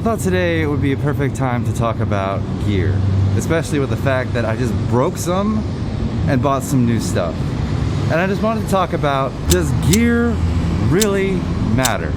thought today would be a perfect time to talk about gear, especially with the fact that I just broke some and bought some new stuff. And I just wanted to talk about, does gear really matter?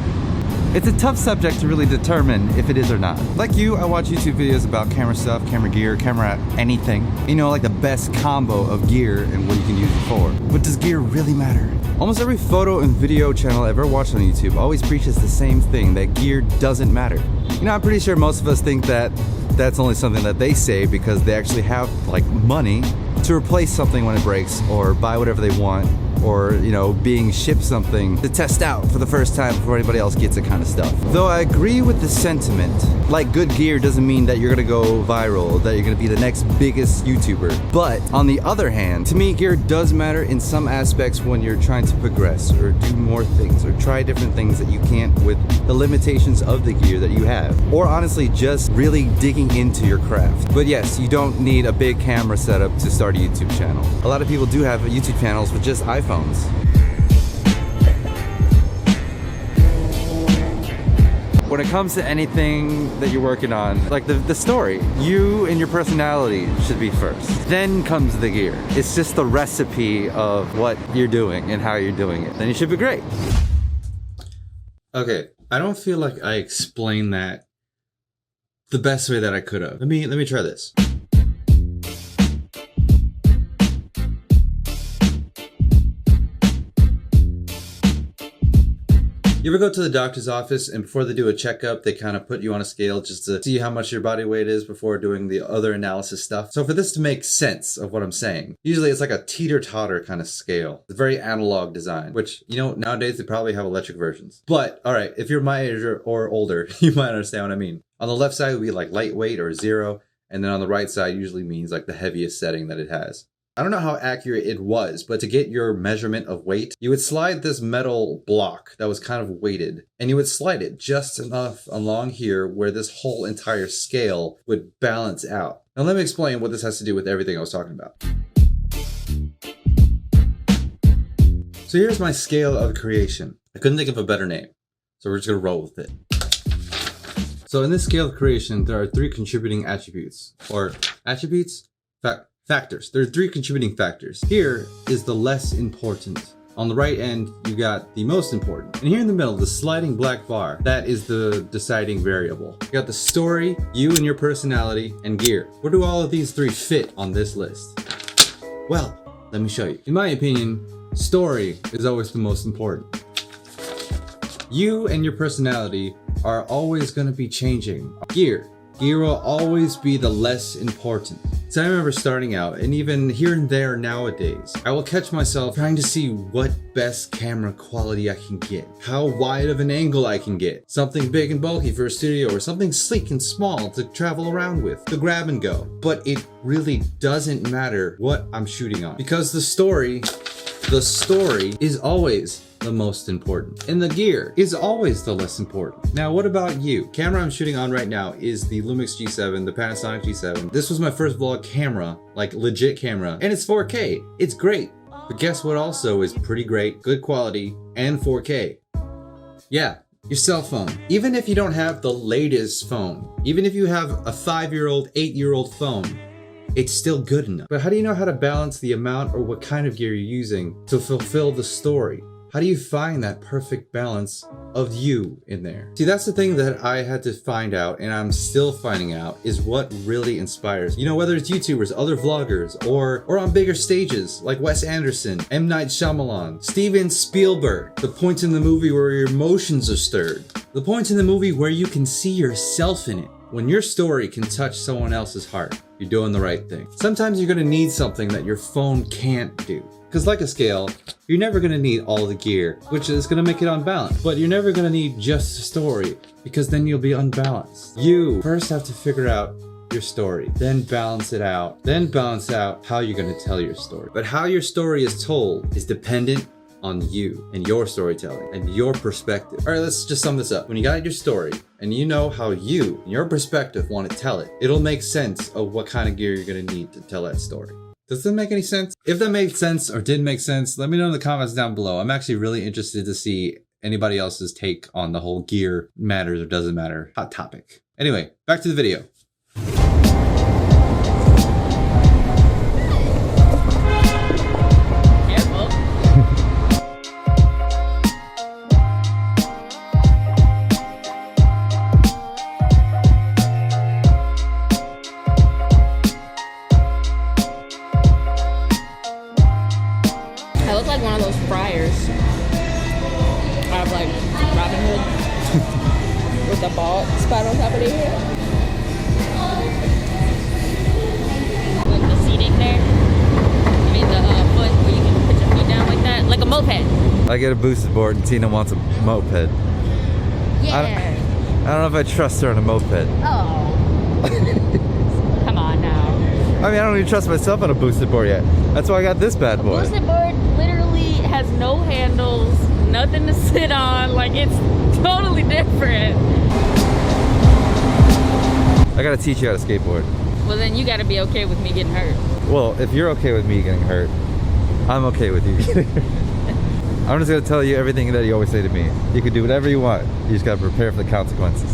It's a tough subject to really determine if it is or not. Like you, I watch YouTube videos about camera stuff, camera gear, camera anything. You know, like the best combo of gear and what you can use it for. But does gear really matter? Almost every photo and video channel I've ever watched on YouTube always preaches the same thing, that gear doesn't matter. You know, I'm pretty sure most of us think that that's only something that they say because they actually have like money to replace something when it breaks or buy whatever they want, or, you know, being shipped something to test out for the first time before anybody else gets it kind of stuff. Though I agree with the sentiment, like good gear doesn't mean that you're gonna go viral, that you're gonna be the next biggest YouTuber. But on the other hand, to me, gear does matter in some aspects when you're trying to progress or do more things or try different things that you can't with the limitations of the gear that you have. Or honestly, just really digging into your craft. But yes, you don't need a big camera setup to start a YouTube channel. A lot of people do have YouTube channels with just iPhones. When it comes to anything that you're working on, like the story, you and your personality should be first. Then comes the gear. It's just the recipe of what you're doing and how you're doing it. Then you should be great. Okay, I don't feel like I explained that the best way that I could have. Let me try this. You ever go to the doctor's office and before they do a checkup, they kind of put you on a scale just to see how much your body weight is before doing the other analysis stuff? So for this to make sense of what I'm saying, usually it's like a teeter-totter kind of scale. It's very analog design, which, you know, nowadays they probably have electric versions. But, all right, if you're my age or older, you might understand what I mean. On the left side would be like lightweight or 0, and then on the right side usually means like the heaviest setting that it has. I don't know how accurate it was, but to get your measurement of weight, you would slide this metal block that was kind of weighted, and you would slide it just enough along here where this whole entire scale would balance out. Now let me explain what this has to do with everything I was talking about. So here's my scale of creation. I couldn't think of a better name, so we're just gonna roll with it. So in this scale of creation, there are 3 contributing attributes, or attributes? Factors. There are 3 contributing factors. Here is the less important. On the right end, you got the most important. And here in the middle, the sliding black bar, that is the deciding variable. You got the story, you and your personality, and gear. Where do all of these 3 fit on this list? Well, let me show you. In my opinion, story is always the most important. You and your personality are always going to be changing. Gear will always be the less important. So I remember starting out, and even here and there nowadays, I will catch myself trying to see what best camera quality I can get, how wide of an angle I can get, something big and bulky for a studio, or something sleek and small to travel around with, to grab and go. But it really doesn't matter what I'm shooting on, because the story is always the most important, and the gear is always the less important. Now, what about you? Camera I'm shooting on right now is the Lumix G7, the Panasonic G7. This was my first vlog camera, like legit camera, and it's 4K. It's great. But guess what also is pretty great, good quality, and 4K? Yeah, your cell phone. Even if you don't have the latest phone, even if you have a 5-year-old, 8-year-old phone, it's still good enough. But how do you know how to balance the amount or what kind of gear you're using to fulfill the story? How do you find that perfect balance of you in there? See, that's the thing that I had to find out, and I'm still finding out, is what really inspires. You know, whether it's YouTubers, other vloggers, or on bigger stages like Wes Anderson, M. Night Shyamalan, Steven Spielberg. The points in the movie where your emotions are stirred. The points in the movie where you can see yourself in it. When your story can touch someone else's heart, you're doing the right thing. Sometimes you're gonna need something that your phone can't do. Because like a scale, you're never gonna need all the gear, which is gonna make it unbalanced. But you're never gonna need just a story, because then you'll be unbalanced. You first have to figure out your story, then balance it out, then balance out how you're gonna tell your story. But how your story is told is dependent on you and your storytelling and your perspective. All right, let's just sum this up. When you got your story and you know how you and your perspective want to tell it, it'll make sense of what kind of gear you're gonna need to tell that story. Does that make any sense? If that made sense or didn't make sense, let me know in the comments down below. I'm actually really interested to see anybody else's take on the whole gear matters or doesn't matter hot topic. Anyway, back to the video. Careful. I look like one of those friars out of like Robin Hood with the bald spot on top of their head. Like the seating there. I mean the foot where you can put your feet down like that, like a moped. I get a boosted board and Tina wants a moped. Yeah. I don't know if I trust her on a moped. Oh. Come on now. I mean, I don't even trust myself on a boosted board yet. That's why I got this bad boy. Boosted board literally has no handles, nothing to sit on. Like, it's totally different. I gotta teach you how to skateboard. Well, then you gotta be okay with me getting hurt. Well, if you're okay with me getting hurt, I'm okay with you getting hurt. I'm just gonna tell you everything that you always say to me. You can do whatever you want. You just gotta prepare for the consequences.